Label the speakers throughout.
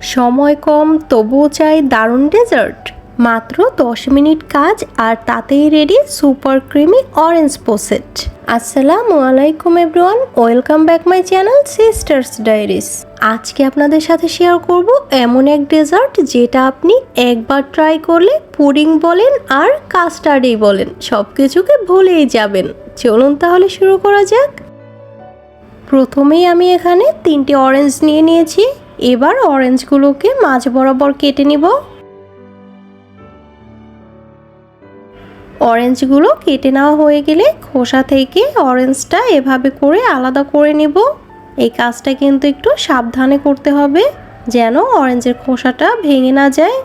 Speaker 1: সময় কম তবুও চাই দারুণ ডেজার্ট। মাত্র 10 মিনিট কাজ আর তাতেই রেডি সুপার ক্রিমি অরেঞ্জ পোসেট। আসসালামু আলাইকুম everyone, welcome back my channel sisters diaries. আজকে আপনাদের সাথে শেয়ার করব এমন এক ডেজার্ট যেটা আপনি একবার ট্রাই করলে পুডিং বলেন আর কাস্টার্ডই বলেন সব কিছুকে ভুলেই যাবেন। চলুন তাহলে শুরু করা যাক। প্রথমেই আমি এখানে 3টে অরেঞ্জ নিয়ে নিয়েছি। এবার অরেঞ্জগুলোকে মাঝ বরাবর কেটে নিব। অরেঞ্জগুলো কেটে নেওয়া হয়ে গেলে খোসা থেকে অরেঞ্জটা এভাবে করে আলাদা করে নেব। এই কাজটা কিন্তু একটু সাবধানে করতে হবে যেন অরেঞ্জের খোসাটা ভেঙে না যায়।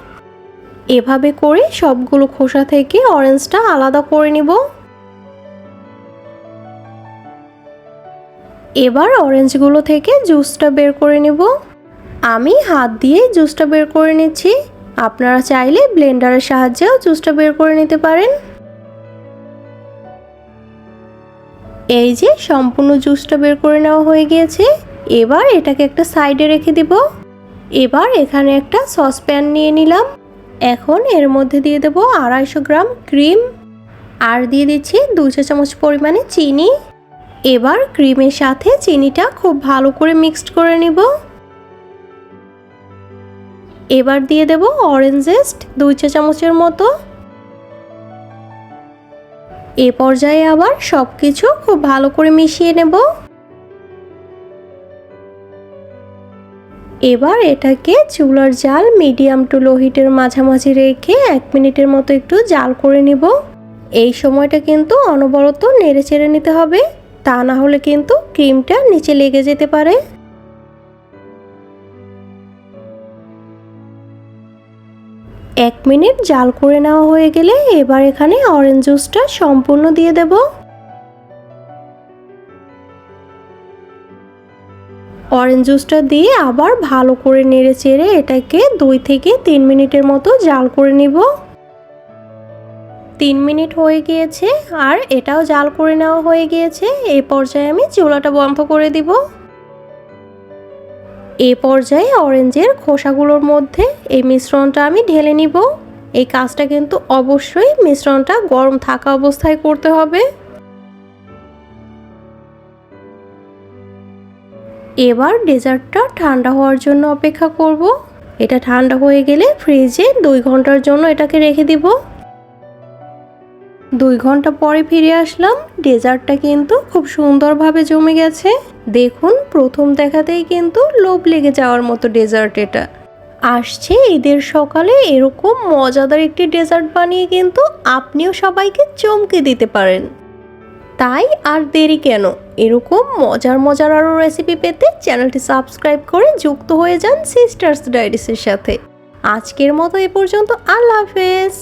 Speaker 1: এভাবে করে সবগুলো খোসা থেকে অরেঞ্জটা আলাদা করে নেব। এবার অরেঞ্জগুলো থেকে জুসটা বের করে নেব। আমি হাত দিয়ে জুসটা বের করে নিচ্ছি, আপনারা চাইলে ব্লেন্ডারের সাহায্যেও জুসটা বের করে নিতে পারেন। এই যে সম্পূর্ণ জুসটা বের করে নেওয়া হয়ে গিয়েছে। এবার এটাকে একটা সাইডে রেখে দিব। এবার এখানে একটা সসপ্যান নিয়ে নিলাম। এখন এর মধ্যে দিয়ে দেব 250 গ্রাম ক্রিম আর দিয়ে দিচ্ছি 2 চা চামচ পরিমাণে চিনি। এবার ক্রিমের সাথে চিনিটা খুব ভালো করে মিক্সড করে নিব। এবার দিয়ে দেব অরেঞ্জ জেস্ট 2 চা চামচের মতো। এই পর্যায়ে আবার সবকিছু খুব ভালো করে মিশিয়ে নেব। এবার এটাকে চুলার জাল মিডিয়াম টু লো হিটের মাঝামাঝি রেখে 1 মিনিটের মতো একটু জাল করে নিব। এই সময়টা কিন্তু অনবরত নেড়ে চেড়ে নিতে হবে, তা না হলে কিন্তু ক্রিমটা নিচে লেগে যেতে পারে। এক মিনিট জাল করে নেওয়া হয়ে গেলে এবার এখানে অরেঞ্জ জুসটা সম্পূর্ণ দিয়ে দেব। অরেঞ্জ জুসটা দিয়ে আবার ভালো করে নেড়ে চেড়ে এটাকে 2 থেকে 3 মিনিটের মতো জাল করে নিব। 3 মিনিট হয়ে গিয়েছে আর এটাও জাল করে নেওয়া হয়ে গিয়েছে। এই পর্যায়ে আমি চুলাটা বন্ধ করে দিব। এই পর্যায়ে অরেঞ্জের খোসাগুলোর মধ্যে এই মিশ্রণটা আমি ঢেলে নিব। এই কাজটা কিন্তু অবশ্যই মিশ্রণটা গরম থাকা অবস্থায় করতে হবে। এবার ডেজার্টটা ঠান্ডা হওয়ার জন্য অপেক্ষা করব। এটা ঠান্ডা হয়ে গেলে ফ্রিজে 2 ঘন্টার জন্য এটাকে রেখে দিব। 2 ঘন্টা পরে ফিরে আসলাম। ডেজার্টটা কিন্তু খুব সুন্দরভাবে জমে গেছে। দেখুন, প্রথম দেখাতেই কিন্তু লোভ লেগে যাওয়ার মতো ডেজার্ট এটা। আসছে ঈদের সকালে এরকম মজাদার একটি ডেজার্ট বানিয়ে কিন্তু আপনিও সবাইকে চমকে দিতে পারেন। তাই আর দেরি কেন, এরকম মজার আরও রেসিপি পেতে চ্যানেলটি সাবস্ক্রাইব করে যুক্ত হয়ে যান সিস্টার্স ডায়েরিসের সাথে। আজকের মতো এ পর্যন্ত, আল্লাহ হাফেজ।